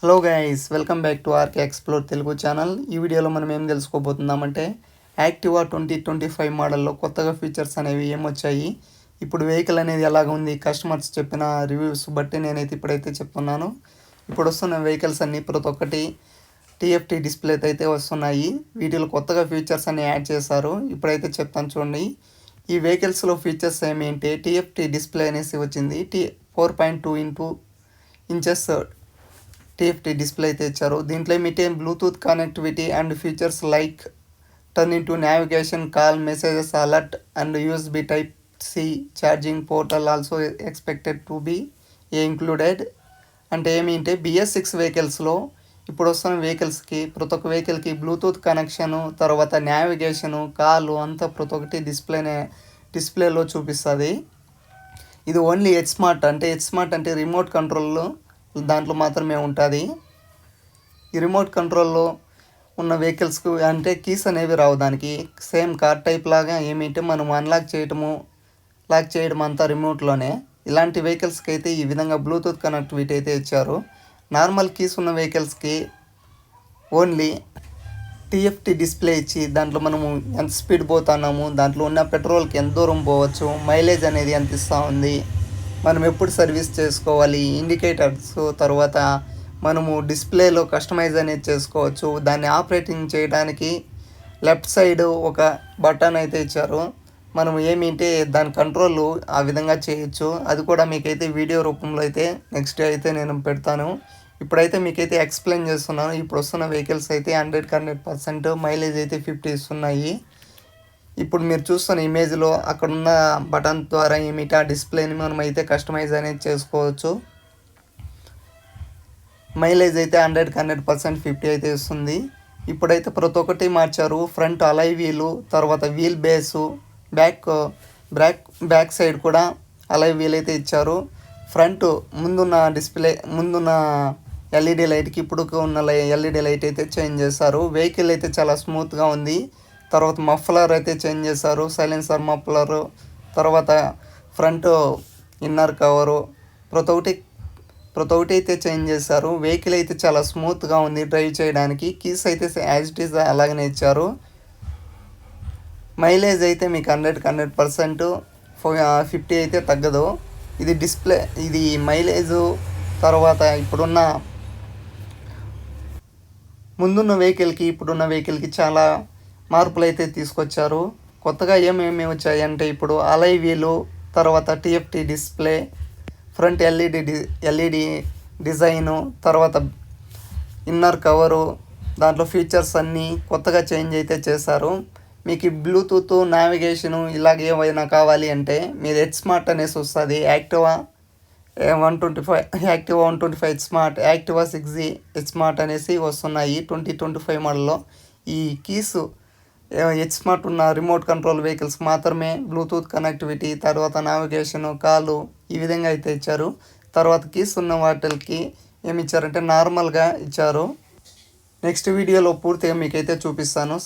Hello guys, welcome back to RK explore Telugu channel. ఈ వీడియోలో మనం ఏం తెలుసుకోబోతున్నామంటే యాక్టివా 2025 మోడల్లో కొత్తగా ఫీచర్స్ అనేవి ఏమొచ్చాయి, ఇప్పుడు వెహికల్ అనేది ఎలాగ ఉంది, కస్టమర్స్ చెప్పిన రివ్యూస్ బట్టి నేనైతే ఇప్పుడైతే చెప్తున్నాను. ఇప్పుడు వస్తున్న వెహికల్స్ అన్నీ ప్రతి ఒక్కటి టీఎఫ్టీ డిస్ప్లేతో అయితే వస్తున్నాయి. వీటిలో కొత్తగా ఫీచర్స్ అన్ని యాడ్ చేశారు. ఇప్పుడైతే చెప్తాను చూడండి. ఈ వెహికల్స్లో ఫీచర్స్ ఏమేంటి, టీఎఫ్టీ డిస్ప్లే అనేసి వచ్చింది. 4.2 ఇంచెస్ టీఎఫ్టీ డిస్ప్లే అయితే ఇచ్చారు. దీంట్లో ఏమిటి, Bluetooth connectivity and features like turn in to navigation, call, messages, alert and USB type C charging portal also expected to be included. అంటే ఏమిటంటే BS6 వెహికల్స్లో ఇప్పుడు వస్తున్న వెహికల్స్కి ప్రతి ఒక్క వెహికల్కి బ్లూటూత్ కనెక్షను, తర్వాత నావిగేషను, కాలు అంతా ప్రతి ఒక్కటి డిస్ప్లేలో చూపిస్తుంది. ఇది ఓన్లీ హెచ్ స్మార్ట్ అంటే రిమోట్ కంట్రోల్లో దాంట్లో మాత్రమే ఉంటుంది. ఈ రిమోట్ కంట్రోల్లో ఉన్న వెహికల్స్కు అంటే కీస్ అనేవి రావు. దానికి సేమ్ కార్ టైప్ లాగా ఏమిటంటే మనం లాక్ చేయడం అంతా రిమోట్లోనే. ఇలాంటి వెహికల్స్కి అయితే ఈ విధంగా బ్లూటూత్ కనెక్టివిటీ అయితే ఇచ్చారు. నార్మల్ కీస్ ఉన్న వెహికల్స్కి ఓన్లీ టీఎఫ్టీ డిస్ప్లే ఇచ్చి దాంట్లో మనము ఎంత స్పీడ్ పోతున్నాము, దాంట్లో ఉన్న పెట్రోల్కి ఎంత దూరం పోవచ్చు, మైలేజ్ అనేది ఎంత ఇస్తూ ఉంది, మనం ఎప్పుడు సర్వీస్ చేసుకోవాలి, ఇండికేటర్స్, తర్వాత మనము డిస్ప్లేలో కస్టమైజ్ అనేది చేసుకోవచ్చు. దాన్ని ఆపరేటింగ్ చేయడానికి లెఫ్ట్ సైడ్ ఒక బటన్ అయితే ఇచ్చారు. మనం ఏమింటే దాని కంట్రోల్ ఆ విధంగా చేయొచ్చు. అది కూడా మీకైతే వీడియో రూపంలో అయితే నెక్స్ట్ అయితే నేను పెడతాను. ఇప్పుడైతే మీకైతే ఎక్స్ప్లెయిన్ చేస్తున్నాను. ఇప్పుడు వస్తున్న వెహికల్స్ అయితే 100% మైలేజ్ అయితే 50 ఇస్తున్నాయి. ఇప్పుడు మీరు చూస్తున్న ఇమేజ్లో అక్కడున్న బటన్ ద్వారా ఏమిటి ఆ డిస్ప్లేని మనం అయితే కస్టమైజ్ అనేది చేసుకోవచ్చు. మైలేజ్ అయితే 100% 50 అయితే ఇస్తుంది. ఇప్పుడైతే ప్రతి ఒక్కటి మార్చారు. ఫ్రంట్ అలై వీలు, తర్వాత వీల్ బేసు, బ్యాక్ సైడ్ కూడా అలై వీల్ అయితే ఇచ్చారు. ఫ్రంట్ ముందున్న ఎల్ఈడి లైట్కి ఇప్పుడు ఉన్న ఎల్ఈడి లైట్ అయితే చేంజ్ చేశారు. వెహికల్ అయితే చాలా స్మూత్గా ఉంది. తర్వాత మఫ్లర్ అయితే చేంజ్ చేశారు, సైలెన్సర్ మఫ్లరు, తర్వాత ఫ్రంట్ ఇన్నర్ కవరు, ప్రతి ఒక్కటి అయితే చేంజ్ చేశారు. వెహికల్ అయితే చాలా స్మూత్గా ఉంది డ్రైవ్ చేయడానికి. కీస్ అయితే యాజ్ ఇట్ ఈజ్ అలాగనే ఇచ్చారు. మైలేజ్ అయితే మీకు 100% 50 అయితే తగ్గదు. ఇది మైలేజు, తర్వాత ఇప్పుడున్న ముందున్న వెహికల్కి ఇప్పుడున్న వెహికల్కి చాలా మార్పులు అయితే తీసుకొచ్చారు. కొత్తగా ఏమేమి వచ్చాయి అంటే ఇప్పుడు అలై వీలు, తర్వాత TFT display, front LED design, తర్వాత ఇన్నర్ కవరు, దాంట్లో ఫీచర్స్ అన్నీ కొత్తగా చేంజ్ అయితే చేశారు. మీకు బ్లూటూత్, నావిగేషను ఇలాగ ఏమైనా కావాలి అంటే మీరు హెచ్ స్మార్ట్ అనేసి వస్తుంది. Activa 125 H smart, Activa 6G H smart అనేసి వస్తున్నాయి 2025 మోడల్లో. ఈ కీస్ హెచ్ స్మార్ట్ ఉన్న రిమోట్ కంట్రోల్ వెహికల్స్ మాత్రమే బ్లూటూత్ కనెక్టివిటీ, తర్వాత నావిగేషను, కాలు ఈ విధంగా అయితే ఇచ్చారు. తర్వాత కీస్ ఉన్న వాటికి ఏమి ఇచ్చారంటే నార్మల్గా ఇచ్చారు. నెక్స్ట్ వీడియోలో పూర్తిగా మీకైతే చూపిస్తాను.